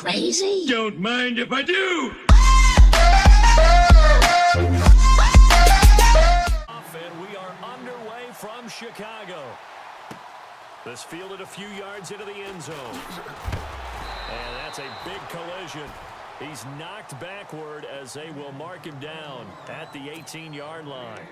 crazy? Don't mind if I do! And we are underway from Chicago. This fielded a few yards into the end zone. And that's a big collision. He's knocked backward as they will mark him down at the 18-yard line.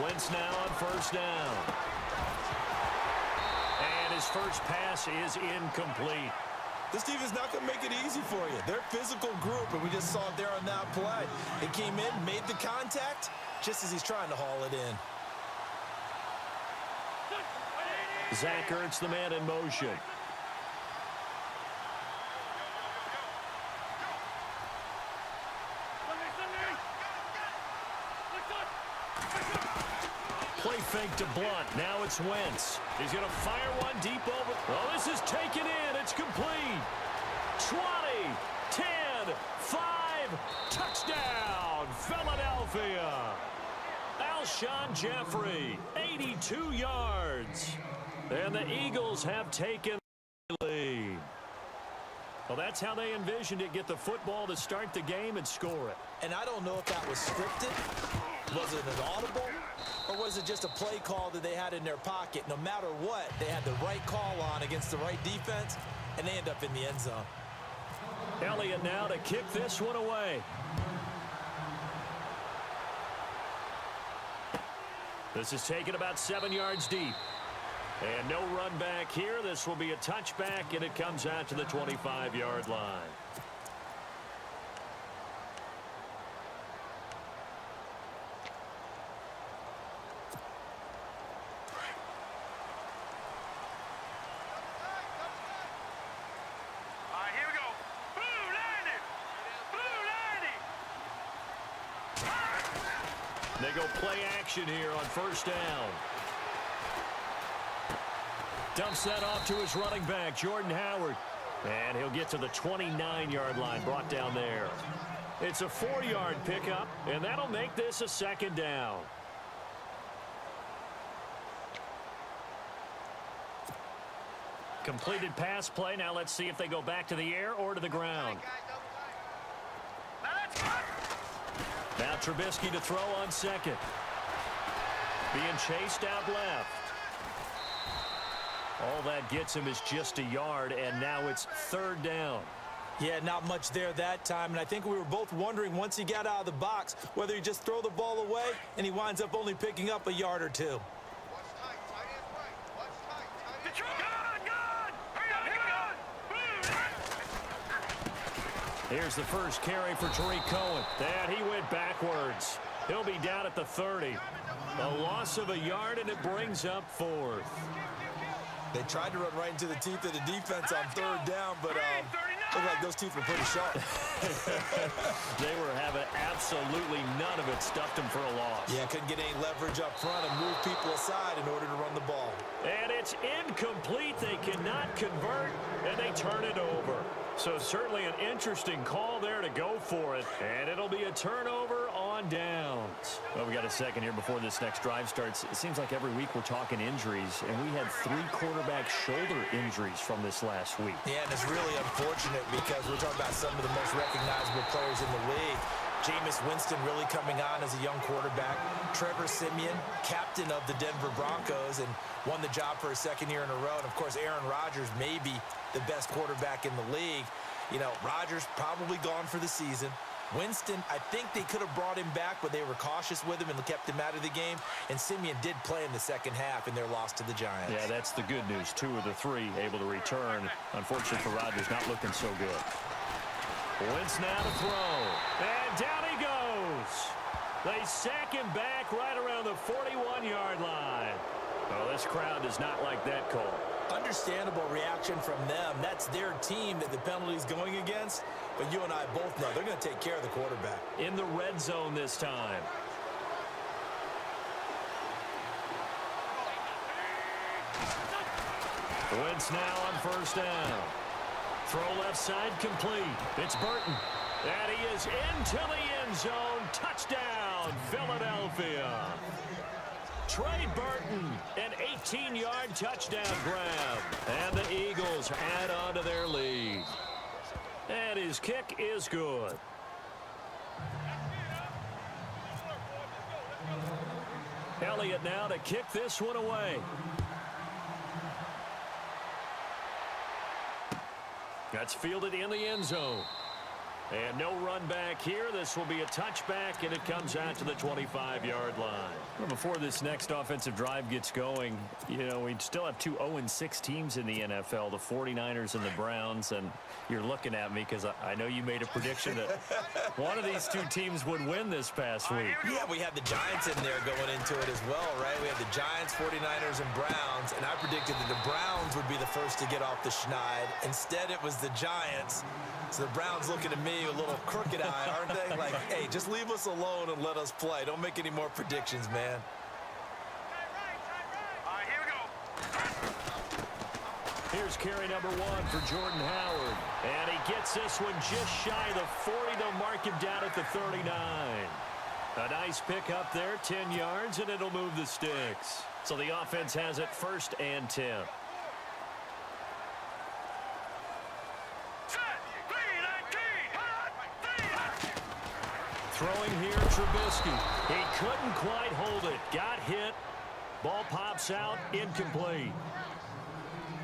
Wentz now on first down. And his first pass is incomplete. This team is not going to make it easy for you. They're a physical group, and we just saw it there on that play. They came in, made the contact, just as he's trying to haul it in. Zach Ertz, the man in motion. Play fake to Blunt. Now it's Wentz. He's going to fire one deep over. Oh, this is taken in. It's complete. 20, 10, 5, touchdown, Philadelphia. Alshon Jeffrey, 82 yards. And the Eagles have taken the lead. Well, that's how they envisioned it. Get the football to start the game and score it. And I don't know if that was scripted. Was it an audible? Or was it just a play call that they had in their pocket? No matter what, they had the right call on against the right defense, and they end up in the end zone. Elliott now to kick this one away. This is taken about 7 yards deep. And no run back here. This will be a touchback, and it comes out to the 25-yard line. They go play action here on first down. Dumps that off to his running back, Jordan Howard. And he'll get to the 29-yard line, brought down there. It's a 4-yard pickup, and that'll make this a second down. Completed pass play. Now let's see if they go back to the air or to the ground. Now Trubisky to throw on second. Being chased out left. All that gets him is just a yard, and now it's third down. Yeah, not much there that time, and I think we were both wondering once he got out of the box whether he just throw the ball away, and he winds up only picking up a yard or two. Here's the first carry for Tariq Cohen. And he went backwards. He'll be down at the 30. A loss of a yard, and it brings up fourth. They tried to run right into the teeth of the defense on third down, but looked like those teeth were pretty sharp. They were having absolutely none of it. Stuffed them for a loss. Yeah, couldn't get any leverage up front and move people aside in order to run the ball. And it's incomplete. They cannot convert, and they turn it over. So certainly an interesting call there to go for it. And it'll be a turnover on downs. Well, we got a second here before this next drive starts. It seems like every week we're talking injuries, and we had 3 quarterback shoulder injuries from this last week. Yeah, and it's really unfortunate because we're talking about some of the most recognizable players in the league. Jameis Winston really coming on as a young quarterback. Trevor Siemian, captain of the Denver Broncos, and won the job for a second year in a row. And, of course, Aaron Rodgers may be the best quarterback in the league. You know, Rodgers probably gone for the season. Winston, I think they could have brought him back, but they were cautious with him and kept him out of the game. And Siemian did play in the second half in their loss to the Giants. Yeah, that's the good news. 2 of the 3 able to return. Unfortunately for Rodgers, not looking so good. Wentz now to throw. And down he goes. They sack him back right around the 41-yard line. Oh, this crowd does not like that call. Understandable reaction from them. That's their team that the penalty's going against. But you and I both know they're going to take care of the quarterback. In the red zone this time. Wentz now on first down. Throw left side complete. It's Burton. And he is into the end zone. Touchdown, Philadelphia. Trey Burton, an 18-yard touchdown grab. And the Eagles add on to their lead. And his kick is good. Elliott now to kick this one away. That's fielded in the end zone. And no run back here. This will be a touchback, and it comes out to the 25-yard line. Well, before this next offensive drive gets going, you know, we still have two 0-6 teams in the NFL, the 49ers and the Browns, and you're looking at me because I know you made a prediction that one of these two teams would win this past week. Yeah, we had the Giants in there going into it as well, right? We had the Giants, 49ers, and Browns, and I predicted that the Browns would be the first to get off the schneid. Instead, it was the Giants. So the Browns looking at me with a little crooked eye, aren't they? Like, hey, just leave us alone and let us play. Don't make any more predictions, man. All right, here we go. Here's carry number 1 for Jordan Howard. And he gets this one just shy of the 40. They'll mark him down at the 39. A nice pick up there, 10 yards, and it'll move the sticks. So the offense has it 1st and 10. Throwing here, Trubisky. He couldn't quite hold it. Got hit. Ball pops out, incomplete.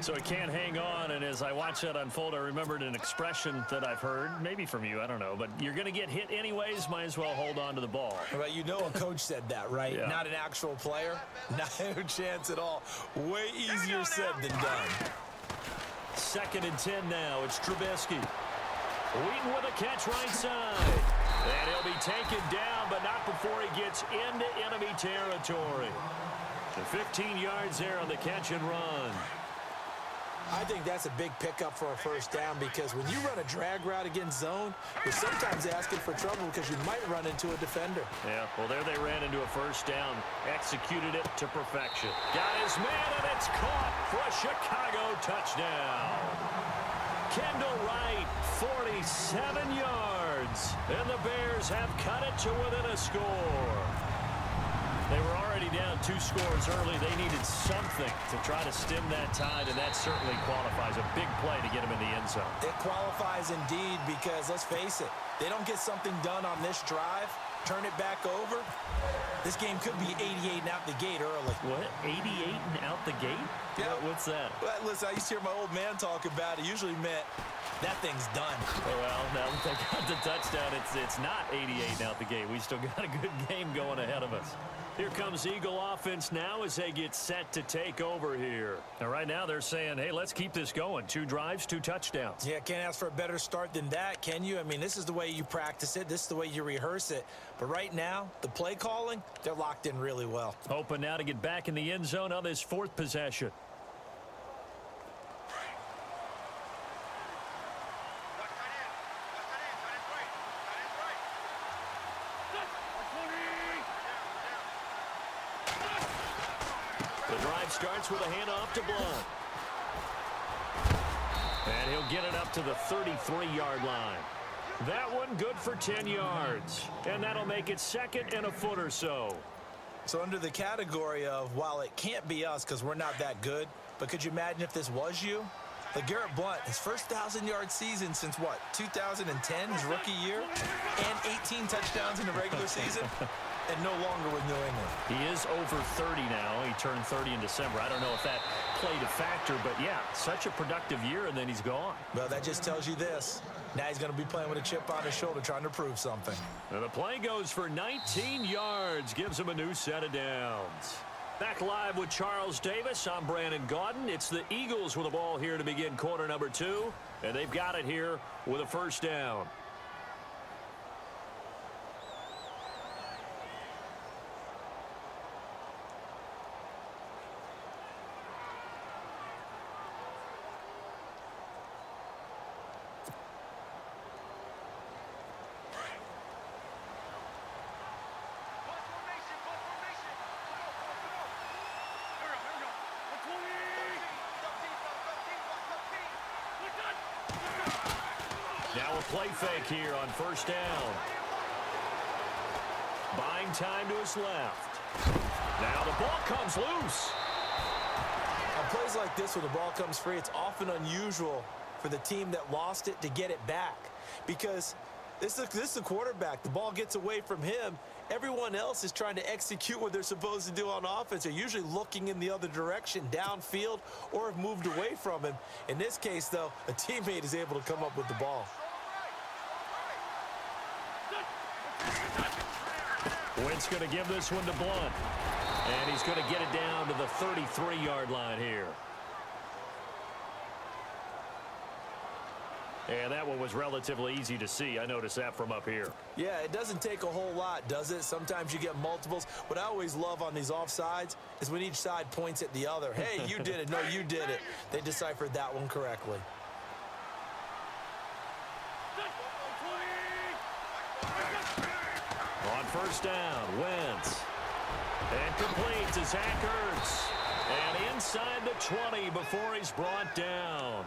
So he can't hang on, and as I watch that unfold, I remembered an expression that I've heard, maybe from you, I don't know, but you're going to get hit anyways, might as well hold on to the ball. Right, you know a coach said that, right? Yeah. Not an actual player. No chance at all. Way easier said than done. 2nd and 10 now. It's Trubisky. Wheaton with a catch right side. And he'll be taken down, but not before he gets into enemy territory. The 15 yards there on the catch and run. I think that's a big pickup for a first down because when you run a drag route against zone, you're sometimes asking for trouble because you might run into a defender. Yeah, well, there they ran into a first down. Executed it to perfection. Got his man, and it's caught for a Chicago touchdown. Kendall Wright, 47 yards. And the Bears have cut it to within a score. They were already down 2 scores early. They needed something to try to stem that tide, and that certainly qualifies. A big play to get them in the end zone. It qualifies indeed because, let's face it, they don't get something done on this drive, turn it back over, this game could be 88 and out the gate early. What? 88 and out the gate? Yeah. What's that? Well, listen, I used to hear my old man talk about it. Usually meant that thing's done. Well, now that they got the touchdown, it's not 88 and out the gate. We still got a good game going ahead of us. Here comes Eagle offense now as they get set to take over here. And right now they're saying, hey, let's keep this going. 2 drives, 2 touchdowns. Yeah, can't ask for a better start than that, can you? I mean, this is the way you practice it. This is the way you rehearse it. But right now, the play calling, they're locked in really well. Hoping now to get back in the end zone on this 4th possession. Starts with a handoff to Blunt. And he'll get it up to the 33-yard line. That one good for 10 yards. And that'll make it 2nd and a foot or so. So under the category of, while it can't be us because we're not that good, but could you imagine if this was you? LeGarrette Blount, his first 1,000-yard season since, what, 2010, his rookie year? And 18 touchdowns in the regular season? And no longer with New England. He is over 30 now. He turned 30 in December. I don't know if that played a factor, but yeah, such a productive year, and then he's gone. Well, that just tells you this. Now he's going to be playing with a chip on his shoulder trying to prove something. And the play goes for 19 yards, gives him a new set of downs. Back live with Charles Davis. I'm Brandon Gaudin. It's the Eagles with the ball here to begin quarter number 2, and they've got it here with a first down. Little play fake here on first down. Buying time to his left. Now the ball comes loose. On plays like this where the ball comes free, it's often unusual for the team that lost it to get it back. Because this is a quarterback. The ball gets away from him. Everyone else is trying to execute what they're supposed to do on offense. They're usually looking in the other direction, downfield, or have moved away from him. In this case, though, a teammate is able to come up with the ball. Wentz going to give this one to Blunt. And he's going to get it down to the 33-yard line here. And that one was relatively easy to see. I noticed that from up here. Yeah, it doesn't take a whole lot, does it? Sometimes you get multiples. What I always love on these offsides is when each side points at the other. Hey, you did it. No, you did it. They deciphered that one correctly. On first down, Wentz. And complete to Zach Ertz. And inside the 20 before he's brought down.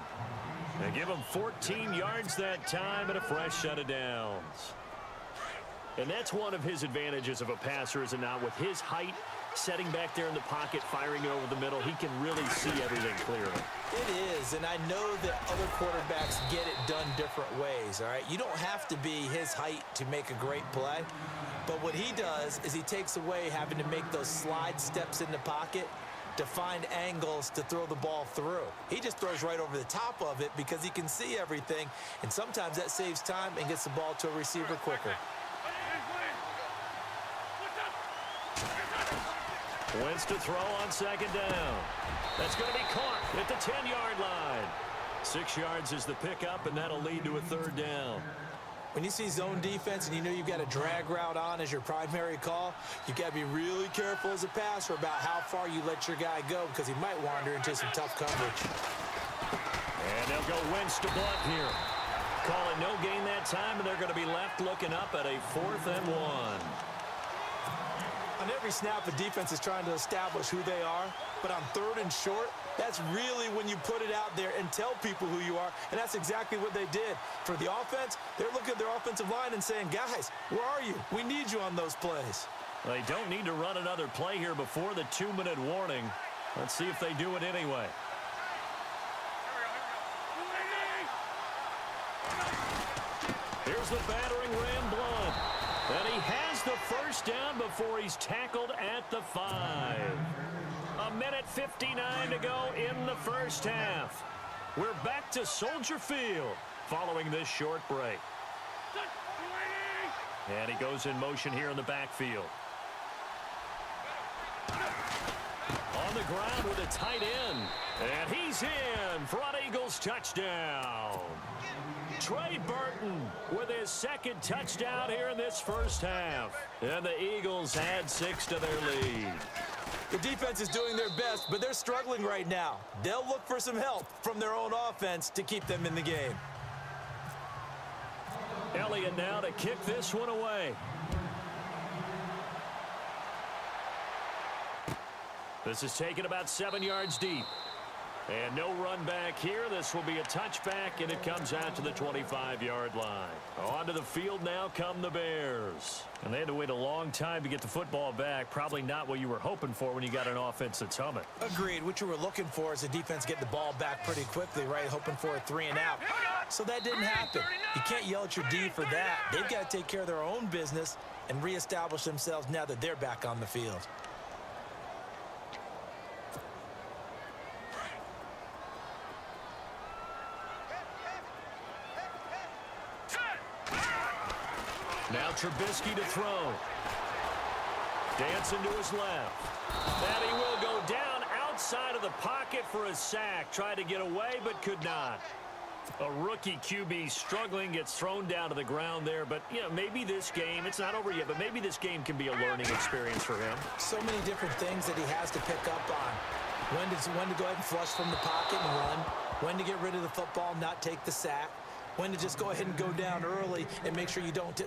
They give him 14 yards that time and a fresh set of downs. And that's one of his advantages of a passer, is it not? With his height, setting back there in the pocket, firing it over the middle, he can really see everything clearly. It is, and I know that other quarterbacks get it done different ways, all right? You don't have to be his height to make a great play. But what he does is he takes away having to make those slide steps in the pocket to find angles to throw the ball through. He just throws right over the top of it because he can see everything, and sometimes that saves time and gets the ball to a receiver quicker. Wentz to throw on second down. That's going to be caught at the 10-yard line. 6 yards is the pickup, and that'll lead to a third down. When you see zone defense and you know you've got a drag route on as your primary call, you've got to be really careful as a passer about how far you let your guy go because he might wander into some tough coverage. And they'll go Wentz to Blunt here. Calling no gain that time, and they're going to be left looking up at a 4th and 1. On every snap, the defense is trying to establish who they are, but on 3rd and short, that's really when you put it out there and tell people who you are, and that's exactly what they did. For the offense, they're looking at their offensive line and saying, guys, where are you? We need you on those plays. They don't need to run another play here before the 2-minute warning. Let's see if they do it anyway. Here's the battering ram, Blunt. And he has the first down before he's tackled at the 5. 1:59 to go in the first half. We're back to Soldier Field following this short break. And he goes in motion here in the backfield. On the ground with a tight end. And he's in. Front Eagles touchdown. Trey Burton with his 2nd touchdown here in this first half. And the Eagles add 6 to their lead. The defense is doing their best, but they're struggling right now. They'll look for some help from their own offense to keep them in the game. Elliott now to kick this one away. This is taken about 7 yards deep. And no run back here. This will be a touchback, and it comes out to the 25-yard line. Onto the field now come the Bears. And they had to wait a long time to get the football back. Probably not what you were hoping for when you got an offense that's humming. Agreed. What you were looking for is the defense get the ball back pretty quickly, right? Hoping for a 3 and out. So that didn't happen. You can't yell at your D for that. They've got to take care of their own business and reestablish themselves now that they're back on the field. Now Trubisky to throw. Dancing to his left. And he will go down outside of the pocket for a sack. Tried to get away, but could not. A rookie QB struggling, gets thrown down to the ground there. But, you know, maybe this game, it's not over yet, but maybe this game can be a learning experience for him. So many different things that he has to pick up on. When to go ahead and flush from the pocket and run. When to get rid of the football, not take the sack. When to just go ahead and go down early and make sure you don't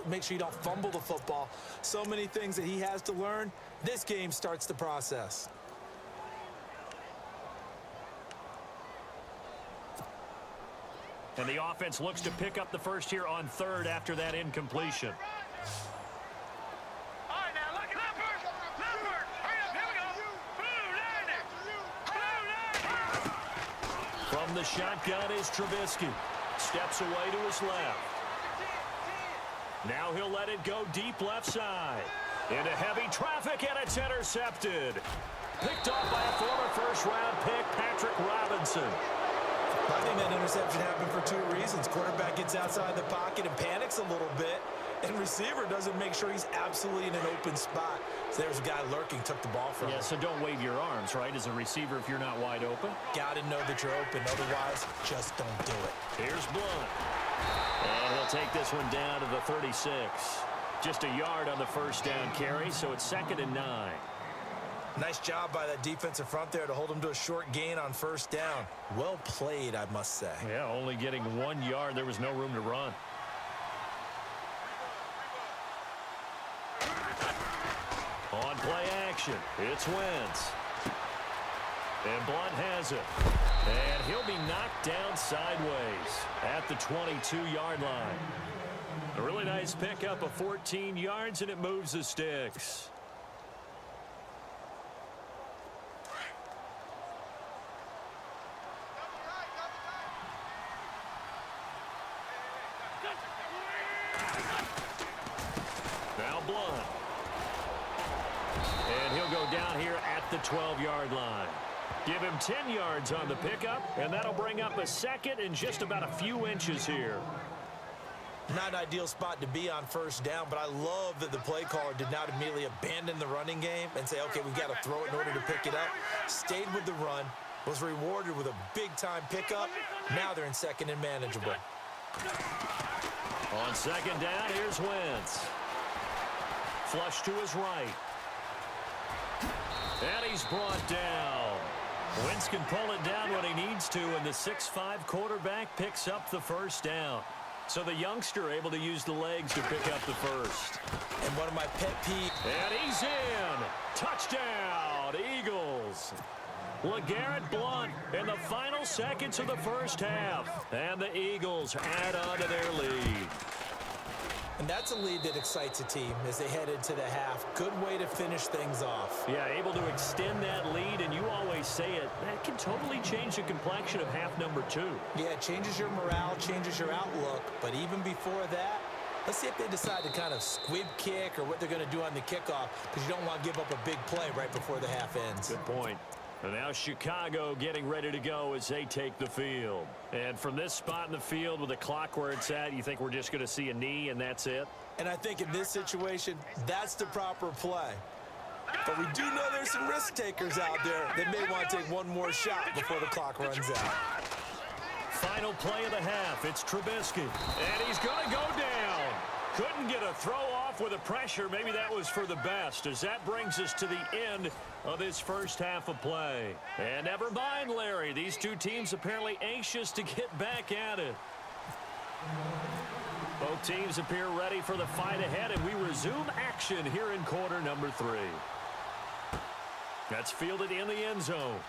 fumble the football. So many things that he has to learn. This game starts the process. And the offense looks to pick up the first here on third after that incompletion. All right, now look at Leopard. Leopard. Hurry up. Here we go. Blue line. Blue line. From the shotgun is Trubisky. Steps away to his left. Now he'll let it go deep left side. Into heavy traffic, and it's intercepted. Picked off by a former first-round pick, Patrick Robinson. I think that interception happened for two reasons. Quarterback gets outside the pocket and panics a little bit, and receiver doesn't make sure he's absolutely in an open spot. So there's a guy lurking, took the ball from him. Yeah, so don't wave your arms, right, as a receiver if you're not wide open. Got to know that you're open. Otherwise, just don't do it. Here's Blunt. And he'll take this one down to the 36. Just a yard on the first down carry, so it's 2nd and 9. Nice job by that defensive front there to hold him to a short gain on first down. Well played, I must say. Yeah, only getting 1 yard. There was no room to run. On play action, it's Wentz. And Blunt has it. And he'll be knocked down sideways at the 22-yard line. A really nice pickup of 14 yards, and it moves the sticks. Now Blunt. And he'll go down here at the 12-yard line. Give him 10 yards on the pickup, and that'll bring up a 2nd and just about a few inches here. Not an ideal spot to be on first down, but I love that the play caller did not immediately abandon the running game and say, okay, we've got to throw it in order to pick it up. Stayed with the run, was rewarded with a big-time pickup. Now they're in 2nd and manageable. On 2nd down, here's Wentz. Flush to his right. And he's brought down. Wentz can pull it down when he needs to, and the 6'5" quarterback picks up the first down. So the youngster able to use the legs to pick up the first. And one of my pet peeves. And he's in. Touchdown, Eagles. LeGarrette Blunt in the final seconds of the first half. And the Eagles add on to their lead. And that's a lead that excites a team as they head into the half. Good way to finish things off. Yeah, able to extend that lead, and you always say it, that can totally change the complexion of half number 2. Yeah, it changes your morale, changes your outlook. But even before that, let's see if they decide to kind of squib kick or what they're going to do on the kickoff, because you don't want to give up a big play right before the half ends. Good point. And now Chicago getting ready to go as they take the field. And from this spot in the field with the clock where it's at, you think we're just going to see a knee and that's it? And I think in this situation, that's the proper play. But we do know there's some risk takers out there that may want to take one more shot before the clock runs out. Final play of the half. It's Trubisky. And he's going to go down. Couldn't get a throw off with the pressure. Maybe that was for the best, as that brings us to the end of this first half of play. And never mind, Larry. These two teams apparently anxious to get back at it. Both teams appear ready for the fight ahead, and we resume action here in quarter number 3. That's fielded in the end zone.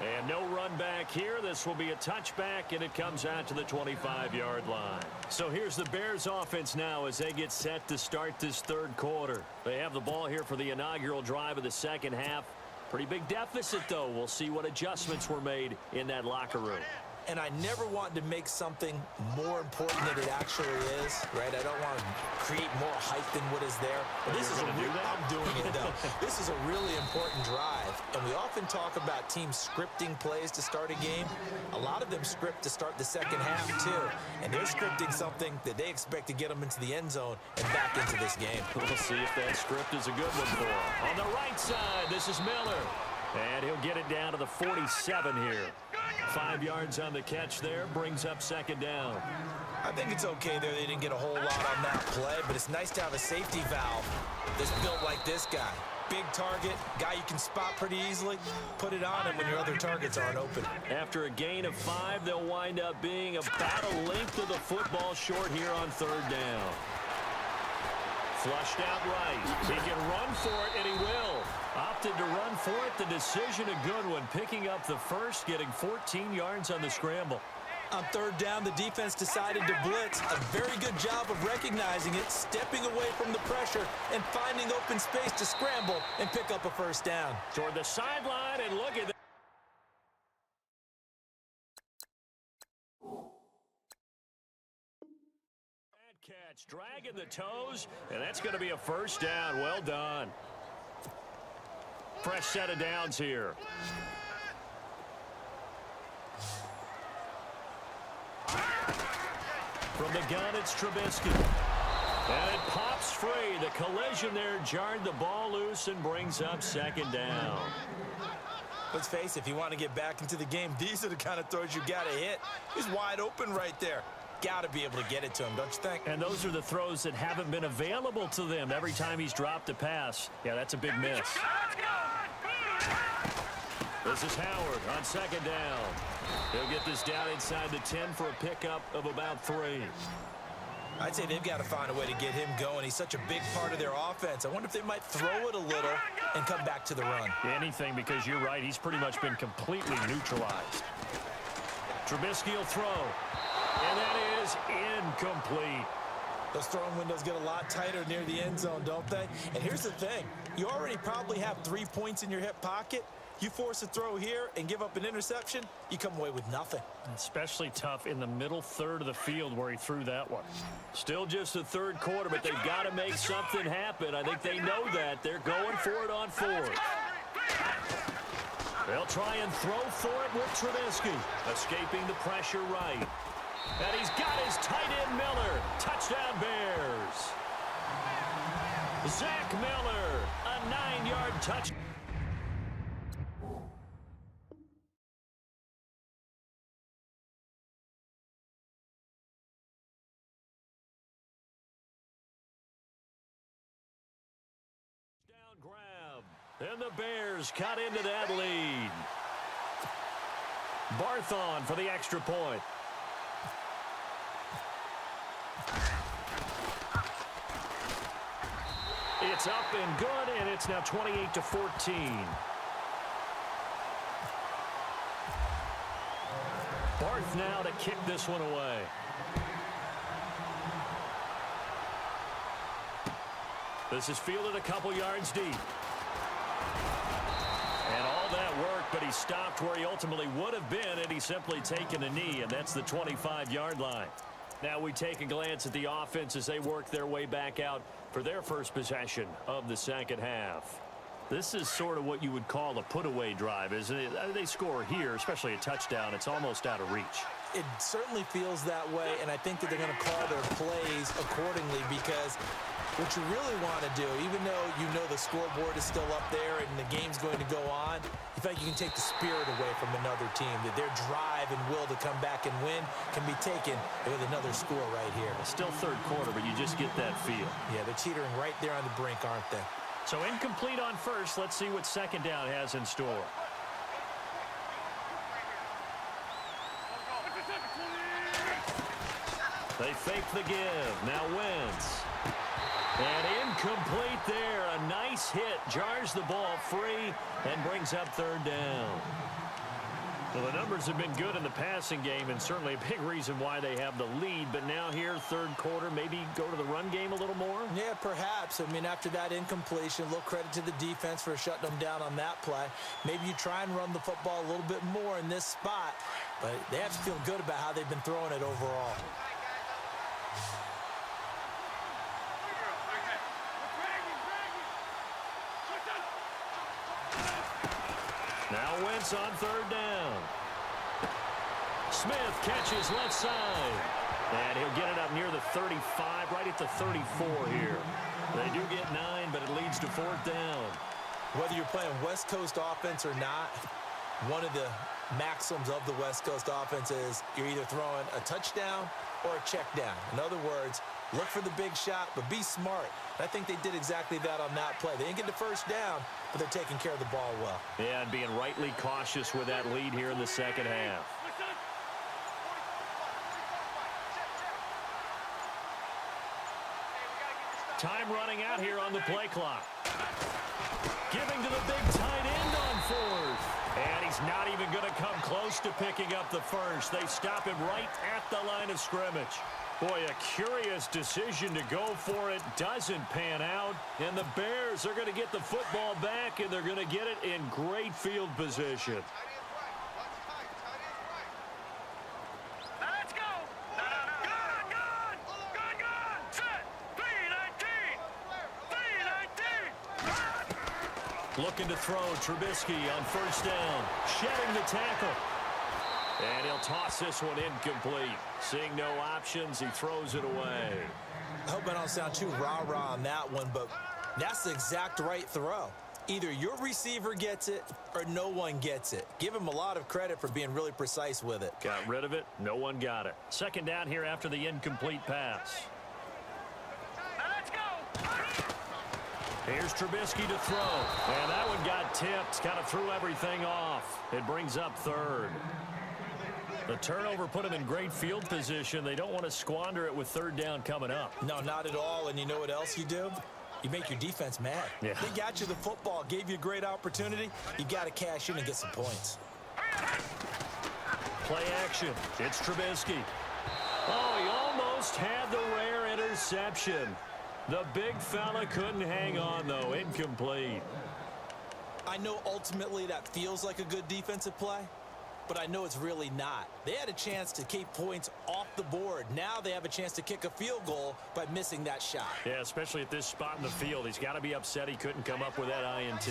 And no run back here. This will be a touchback, and it comes out to the 25-yard line. So here's the Bears offense now as they get set to start this third quarter. They have the ball here for the inaugural drive of the second half. Pretty big deficit, though. We'll see what adjustments were made in that locker room. And I never want to make something more important than it actually is, right? I don't want to create more hype than what is there. But this is I'm doing it, though. This is a really important drive. And we often talk about teams scripting plays to start a game. A lot of them script to start the second half, too. And they're scripting something that they expect to get them into the end zone and back into this game. We'll see if that script is a good one for them. On the right side, this is Miller. And he'll get it down to the 47 here. 5 yards on the catch there, brings up second down. I think it's okay there. They didn't get a whole lot on that play, but it's nice to have a safety valve that's built like this guy. Big target, guy you can spot pretty easily. Put it on him when your other targets aren't open. After a gain of 5, they'll wind up being about a length of the football short here on third down. Flushed out right. He can run for it, and he will. Opted to run for it. The decision a good one. Picking up the first, getting 14 yards on the scramble. On third down, the defense decided to blitz. A very good job of recognizing it, stepping away from the pressure, and finding open space to scramble and pick up a first down. Toward the sideline, and look at that. Catch, dragging the toes, and that's going to be a first down. Well done. Fresh set of downs here. From the gun, it's Trubisky. And it pops free. The collision there jarred the ball loose and brings up second down. Let's face it, if you want to get back into the game, these are the kind of throws you got to hit. He's wide open right there. Got to be able to get it to him, don't you think? And those are the throws that haven't been available to them every time he's dropped a pass. Yeah, that's a big miss. This is Howard on second down. He'll get this down inside the 10 for a pickup of about 3. I'd say they've got to find a way to get him going. He's such a big part of their offense. I wonder if they might throw it a little and come back to the run. Anything, because you're right. He's pretty much been completely neutralized. Trubisky will throw. And that is incomplete. Those throwing windows get a lot tighter near the end zone, don't they? And here's the thing. You already probably have 3 points in your hip pocket. You force a throw here and give up an interception, you come away with nothing. Especially tough in the middle third of the field where he threw that one. Still just the third quarter, but they've got to make something happen. I think they know that. They're going for it on fourth. They'll try and throw for it with Trubisky. Escaping the pressure right. And he's got his tight end Miller. Touchdown Bears. Zach Miller, a 9-yard touchdown. Grab. And the Bears cut into that lead. Barthon for the extra point. It's up and good, and it's now 28-14. Barth now to kick this one away. This is fielded a couple yards deep. And all that work, but he stopped where he ultimately would have been had he simply taken a knee, and that's the 25-yard line. Now we take a glance at the offense as they work their way back out for their first possession of the second half. This is sort of what you would call a put-away drive, isn't it? They score here, especially a touchdown. It's almost out of reach. It certainly feels that way, and I think that they're going to call their plays accordingly because what you really want to do, even though you know the scoreboard is still up there and the game's going to go on, you feel like you can take the spirit away from another team, that their drive and will to come back and win can be taken with another score right here. It's still third quarter, but you just get that feel. Yeah, they're teetering right there on the brink, aren't they? So incomplete on first. Let's see what second down has in store. They fake the give. Now Wentz. And incomplete there. A nice hit. Jars the ball free and brings up third down. Well, the numbers have been good in the passing game and certainly a big reason why they have the lead. But now here, third quarter, maybe go to the run game a little more? Yeah, perhaps. I mean, after that incompletion, a little credit to the defense for shutting them down on that play. Maybe you try and run the football a little bit more in this spot. But they have to feel good about how they've been throwing it overall. Now Wentz on third down. Smith catches left side. And he'll get it up near the 35, right at the 34 here. They do get 9, but it leads to fourth down. Whether you're playing West Coast offense or not, one of the maxims of the West Coast offense is you're either throwing a touchdown or a check down. In other words, look for the big shot, but be smart. I think they did exactly that on that play. They didn't get the first down, but they're taking care of the ball well. Yeah, and being rightly cautious with that lead here in the second half. Time running out here on the play clock. Giving to the big tight end. even going to come close to picking up the first. They stop him right at the line of scrimmage. Boy, a curious decision to go for it. Doesn't pan out. And the Bears are going to get the football back, and they're going to get it in great field position. Let's go. Good. Set. 3-19. Looking to throw. Trubisky on first down. Shedding the tackle. And he'll toss this one incomplete. Seeing no options, he throws it away. I hope I don't sound too rah-rah on that one, but that's the exact right throw. Either your receiver gets it or no one gets it. Give him a lot of credit for being really precise with it. Got rid of it. No one got it. Second down here after the incomplete pass. Let's go. Here's Trubisky to throw. And that one got tipped. Kind of threw everything off. It brings up third. The turnover put them in great field position. They don't want to squander it with third down coming up. No, not at all. And you know what else you do? You make your defense mad. Yeah. They got you the football, gave you a great opportunity. You got to cash in and get some points. Play action. It's Trubisky. Oh, he almost had the rare interception. The big fella couldn't hang on, though. Incomplete. I know ultimately that feels like a good defensive play, but I know it's really not. They had a chance to keep points off the board. Now they have a chance to kick a field goal by missing that shot. Yeah, especially at this spot in the field. He's got to be upset he couldn't come up with that INT.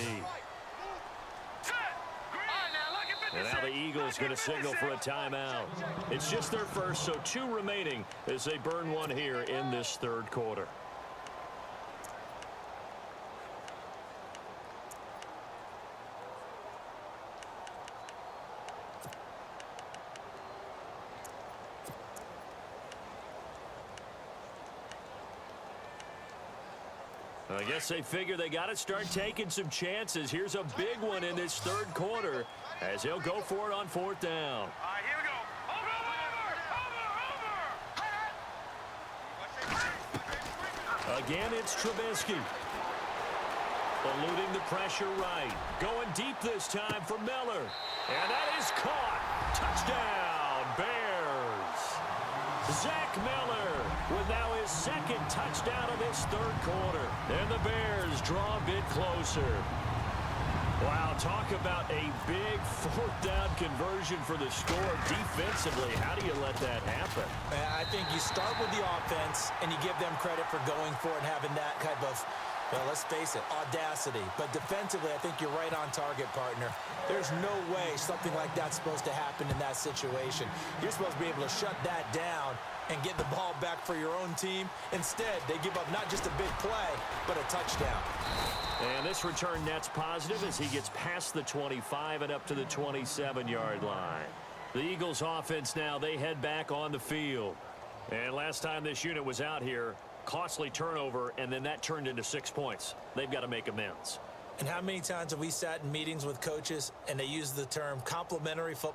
And now the Eagles going to signal for a timeout. It's just their first, so 2 remaining as they burn one here in this third quarter. I guess they figure they got to start taking some chances. Here's a big one in this third quarter as he'll go for it on fourth down. All right, here we go. Over. Again, it's Trubisky. Eluding the pressure right. Going deep this time for Miller. And that is caught. Touchdown, Bears. Zach Miller with now his second touchdown of this third quarter. And the Bears draw a bit closer. Wow, talk about a big fourth down conversion for the score. Defensively, how do you let that happen? I think you start with the offense and you give them credit for going for it and having that type of, well, let's face it, audacity. But defensively, I think you're right on target, partner. There's no way something like that's supposed to happen in that situation. You're supposed to be able to shut that down and get the ball back for your own team. Instead, they give up not just a big play, but a touchdown. And this return net's positive as he gets past the 25 and up to the 27-yard line. The Eagles offense now, they head back on the field. And last time this unit was out here, costly turnover, and then that turned into 6 points. They've got to make amends. And how many times have we sat in meetings with coaches and they use the term complementary football?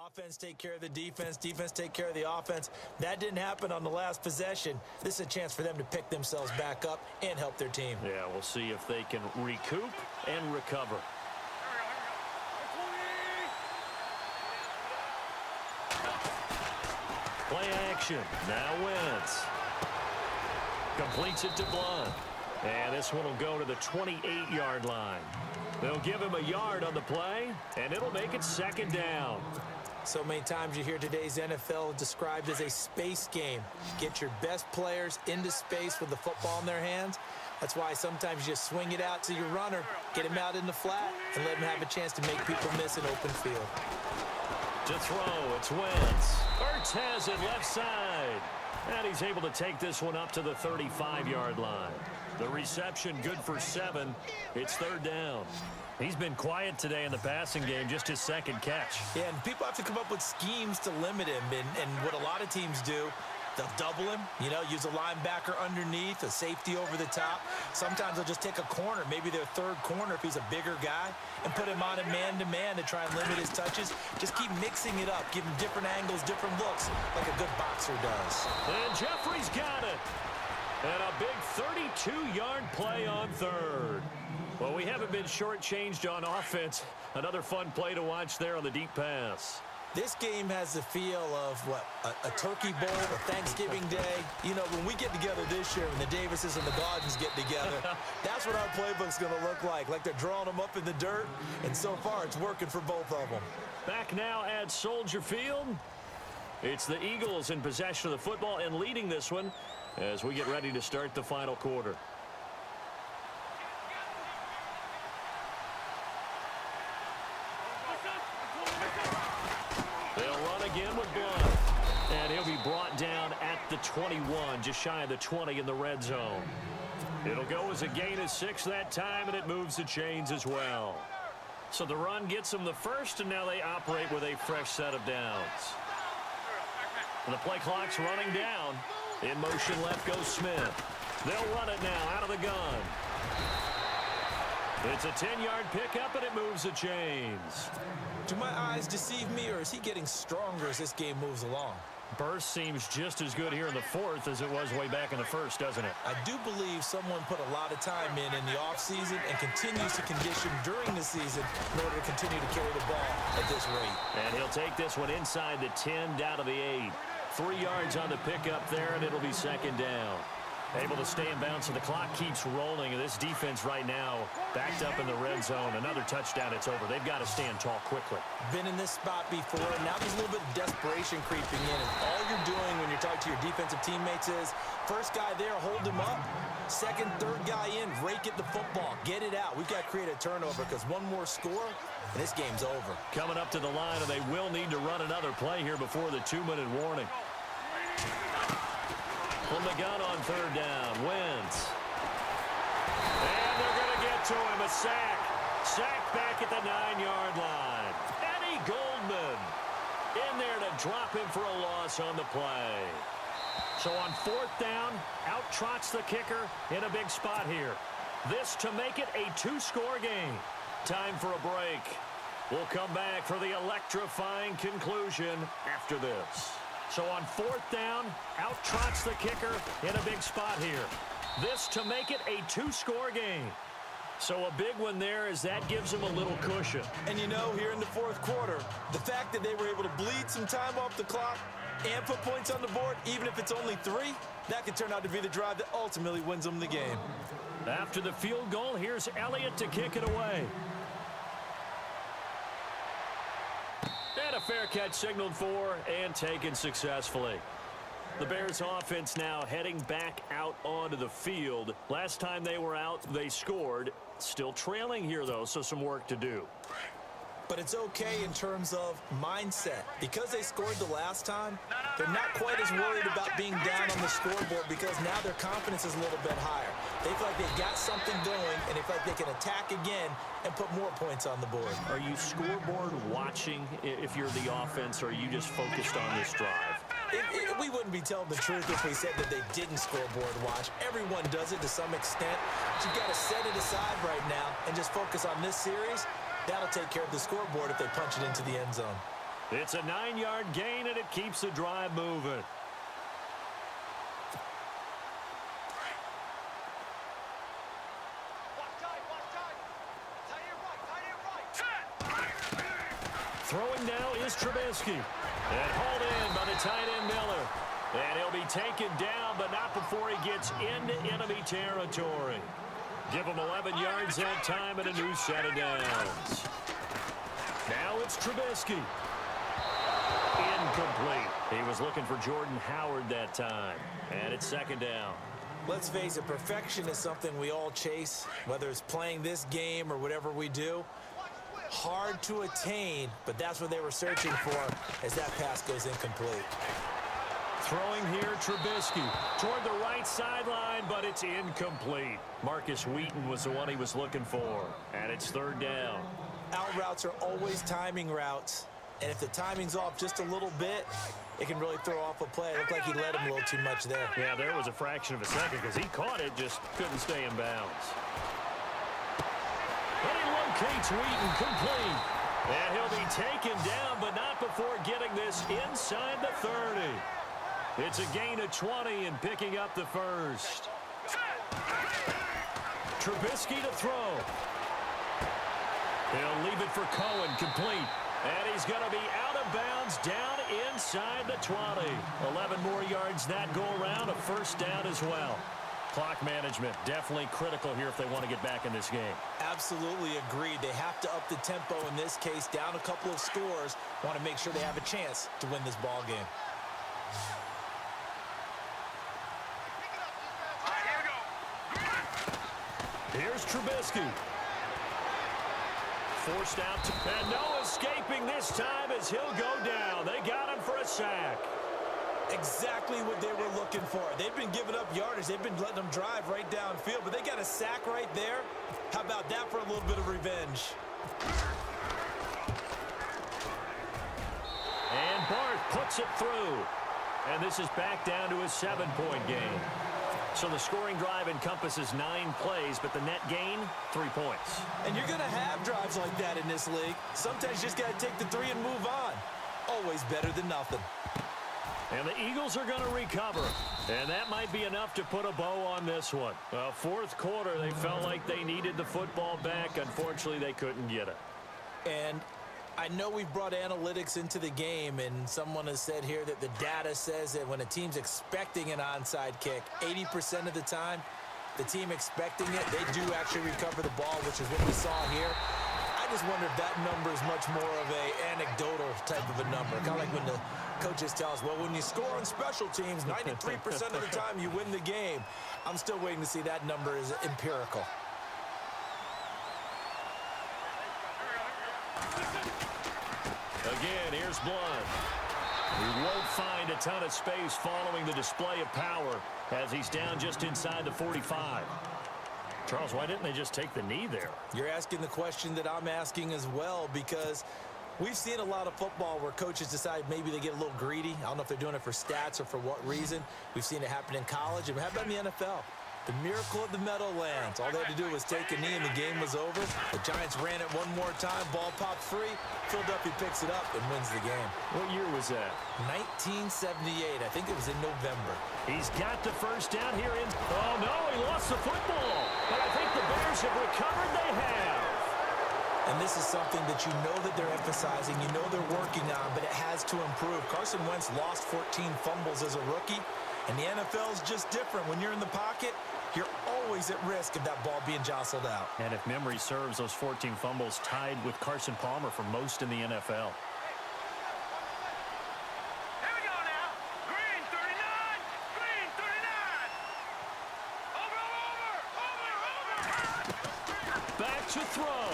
Offense take care of the defense, defense take care of the offense. That didn't happen on the last possession. This is a chance for them to pick themselves back up and help their team. Yeah, we'll see if they can recoup and recover. Play action. Now Wentz. Completes it to Blunt. And this one will go to the 28-yard line. They'll give him a yard on the play, and it'll make it second down. So many times you hear today's NFL described as a space game. Get your best players into space with the football in their hands. That's why sometimes you just swing it out to your runner, get him out in the flat, and let him have a chance to make people miss an open field. To throw, it's Wentz. Ertz has it left side. And he's able to take this one up to the 35-yard line. The reception good for 7. It's 3rd down. He's been quiet today in the passing game, just his 2nd catch. Yeah, and people have to come up with schemes to limit him. And what a lot of teams do, they'll double him, use a linebacker underneath, a safety over the top. Sometimes they'll just take a corner, maybe their 3rd corner if he's a bigger guy, and put him on a man-to-man to try and limit his touches. Just keep mixing it up, give him different angles, different looks, like a good boxer does. And Jeffrey's got it. And a big 32-yard play on 3rd. Well, we haven't been shortchanged on offense. Another fun play to watch there on the deep pass. This game has the feel of, a turkey bowl, a Thanksgiving day. When we get together this year, when the Davises and the Gardens get together, that's what our playbook's going to look like. Like they're drawing them up in the dirt, and so far it's working for both of them. Back now at Soldier Field. It's the Eagles in possession of the football and leading this one as we get ready to start the final quarter. Again with Blunt, and he'll be brought down at the 21, just shy of the 20 in the red zone. It'll go as a gain of 6 that time, and it moves the chains as well. So the run gets them the first, and now they operate with a fresh set of downs. And the play clock's running down. In motion left goes Smith. They'll run it now out of the gun. It's a 10-yard pickup, and it moves the chains. Do my eyes deceive me, or is he getting stronger as this game moves along? Burst seems just as good here in the 4th as it was way back in the 1st, doesn't it? I do believe someone put a lot of time in the offseason and continues to condition during the season in order to continue to carry the ball at this rate. And he'll take this one inside the 10 down to the 8. 3 yards on the pickup there, and it'll be 2nd down. Able to stay in bounds, and the clock keeps rolling. And this defense right now backed up in the red zone. Another touchdown, it's over. They've got to stand tall quickly. Been in this spot before, and now there's a little bit of desperation creeping in. And all you're doing when you're talking to your defensive teammates is, first guy there, hold him up. Second, third guy in, rake at the football. Get it out. We've got to create a turnover because one more score, and this game's over. Coming up to the line, and they will need to run another play here before the 2-minute warning. From the gun on 3rd down, Wentz. And they're going to get to him, a sack. Sack back at the 9-yard line. Eddie Goldman in there to drop him for a loss on the play. So on 4th down, out trots the kicker in a big spot here. This to make it a 2-score game. Time for a break. We'll come back for the electrifying conclusion after this. So on 4th down, out trots the kicker in a big spot here. This to make it a 2-score game. So a big one there as that gives them a little cushion. And here in the 4th quarter, the fact that they were able to bleed some time off the clock and put points on the board, even if it's only 3, that could turn out to be the drive that ultimately wins them the game. After the field goal, here's Elliott to kick it away. And a fair catch signaled for and taken successfully. The Bears offense now heading back out onto the field. Last time they were out, they scored. Still trailing here, though, so some work to do. But it's okay in terms of mindset. Because they scored the last time, they're not quite as worried about being down on the scoreboard because now their confidence is a little bit higher. They feel like they've got something going, and they feel like they can attack again and put more points on the board. Are you scoreboard watching if you're the offense, or are you just focused on this drive? We wouldn't be telling the truth if we said that they didn't scoreboard watch. Everyone does it to some extent. But you've got to set it aside right now and just focus on this series. That'll take care of the scoreboard if they punch it into the end zone. It's a 9-yard gain, and it keeps the drive moving. Throwing now is Trubisky. And hauled in by the tight end Miller. And he'll be taken down, but not before he gets into enemy territory. Give him 11 yards that time and a new set of downs. Now it's Trubisky. Incomplete. He was looking for Jordan Howard that time. And it's 2nd down. Let's face it, perfection is something we all chase, whether it's playing this game or whatever we do. Hard to attain, but that's what they were searching for as that pass goes incomplete. Throwing here, Trubisky toward the right sideline, but it's incomplete. Marcus Wheaton was the one he was looking for, and it's third down. Out routes are always timing routes, and if the timing's off just a little bit, it can really throw off a play. It looked like he led him a little too much there. Yeah, there was a fraction of a second because he caught it, just couldn't stay in bounds. But he locates Wheaton complete. And he'll be taken down, but not before getting this inside the 30. It's a gain of 20 and picking up the first. Trubisky to throw. He'll leave it for Cohen, complete. And he's going to be out of bounds down inside the 20. 11 more yards that go around, a first down as well. Clock management, definitely critical here if they want to get back in this game. Absolutely agreed. They have to up the tempo in this case, down a couple of scores. Want to make sure they have a chance to win this ball game. All right, here we go. Here's Trubisky. Forced out to, and no escaping this time as he'll go down. They got him for a sack. Exactly what they were looking for. They've been giving up yardage. They've been letting them drive right downfield, but they got a sack right there. How about that for a little bit of revenge? And Bart puts it through. And this is back down to a 7-point game. So the scoring drive encompasses 9 plays, but the net gain, 3 points. And you're going to have drives like that in this league. Sometimes you just got to take the 3 and move on. Always better than nothing. And the Eagles are going to recover. And that might be enough to put a bow on this one. Well, fourth quarter, they felt like they needed the football back. Unfortunately, they couldn't get it. And I know we've brought analytics into the game, and someone has said here that the data says that when a team's expecting an onside kick, 80% of the time, the team expecting it, they do actually recover the ball, which is what we saw here. I just wonder if that number is much more of a anecdotal type of a number. Kind of like when the coaches tell us, well, when you score on special teams, 93% of the time you win the game. I'm still waiting to see that number is empirical. Again, here's Blunt. He won't find a ton of space following the display of power as he's down just inside the 45. Charles, why didn't they just take the knee there? You're asking the question that I'm asking as well, because we've seen a lot of football where coaches decide maybe they get a little greedy. I don't know if they're doing it for stats or for what reason. We've seen it happen in college. And how about in the NFL? The miracle of the Meadowlands. All they had to do was take a knee and the game was over. The Giants ran it one more time. Ball popped free. Philadelphia picks it up and wins the game. What year was that? 1978. I think it was in November. He's got the first down here in. Oh, no, he lost the football. But I think the Bears have recovered. They have. And this is something that you know that they're emphasizing, you know they're working on, but it has to improve. Carson Wentz lost 14 fumbles as a rookie, and the NFL is just different. When you're in the pocket, you're always at risk of that ball being jostled out. And if memory serves, those 14 fumbles tied with Carson Palmer for most in the NFL. Here we go now. Green 39. Green 39. Over. Back to throw.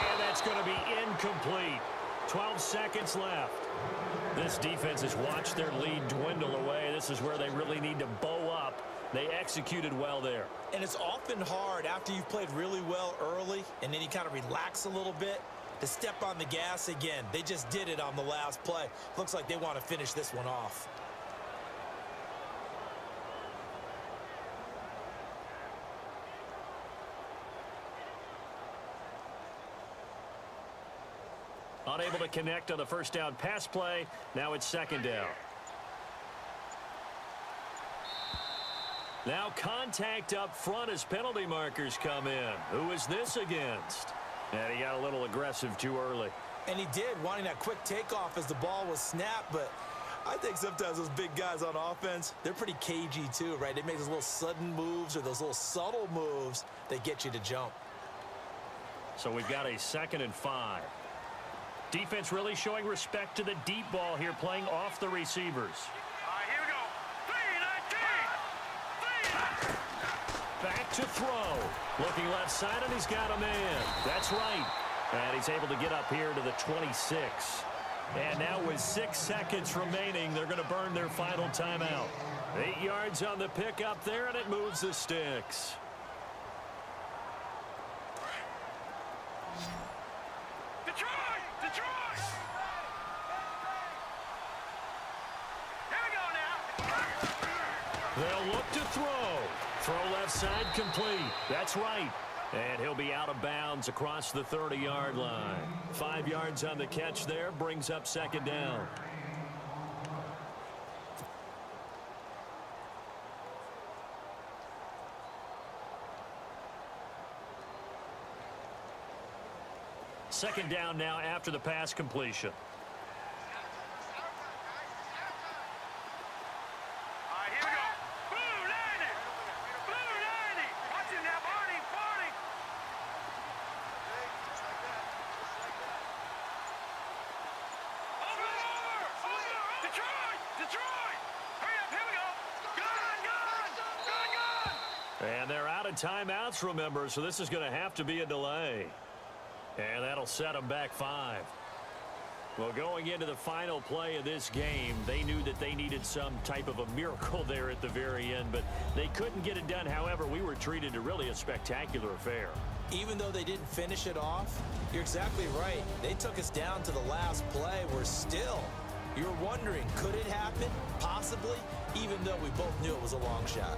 And that's going to be incomplete. 12 seconds left. This defense has watched their lead dwindle away. This is where they really need to bow up. They executed well there. And it's often hard after you've played really well early and then you kind of relax a little bit to step on the gas again. They just did it on the last play. Looks like they want to finish this one off. Unable to connect on the first down pass play. Now it's second down. Now contact up front as penalty markers come in. Who is this against? And he got a little aggressive too early. And he did, wanting that quick takeoff as the ball was snapped, but I think sometimes those big guys on offense, they're pretty cagey too, right? They make those little sudden moves or those little subtle moves that get you to jump. So we've got a 2nd and 5. Defense really showing respect to the deep ball here, playing off the receivers. All right, here we go. 3-19. Back to throw. Looking left side, and he's got a man. That's right. And he's able to get up here to the 26. And now with 6 seconds remaining, they're going to burn their final timeout. 8 yards on the pickup there, and it moves the sticks. Detroit! Detroit! Here we go now. They'll look to throw. Throw left side complete. That's right. And he'll be out of bounds across the 30-yard line. 5 yards on the catch there, brings up second down. Second down now after the pass completion. All right, here we go. Blue 90. Blue 90. Watch it now, Barney. Barney. Over. Detroit. Detroit. Hurry up. Here we go. Gun. And they're out of timeouts, remember, so this is going to have to be a delay. And that'll set them back 5. Well, going into the final play of this game, they knew that they needed some type of a miracle there at the very end, but they couldn't get it done. However, we were treated to really a spectacular affair. Even though they didn't finish it off, you're exactly right. They took us down to the last play. We're still, you're wondering, could it happen? Possibly, even though we both knew it was a long shot.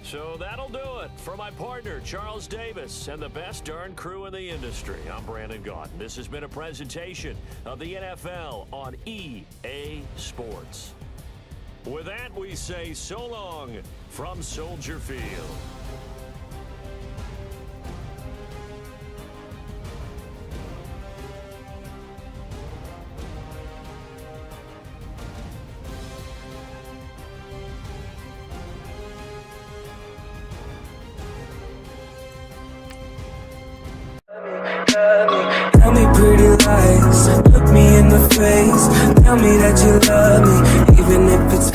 So that'll do it for my partner, Charles Davis, and the best darn crew in the industry. I'm Brandon Gaudin. This has been a presentation of the NFL on EA Sports. With that, we say so long from Soldier Field. Tell me pretty lies, look me in the face. Tell me that you love me, even if it's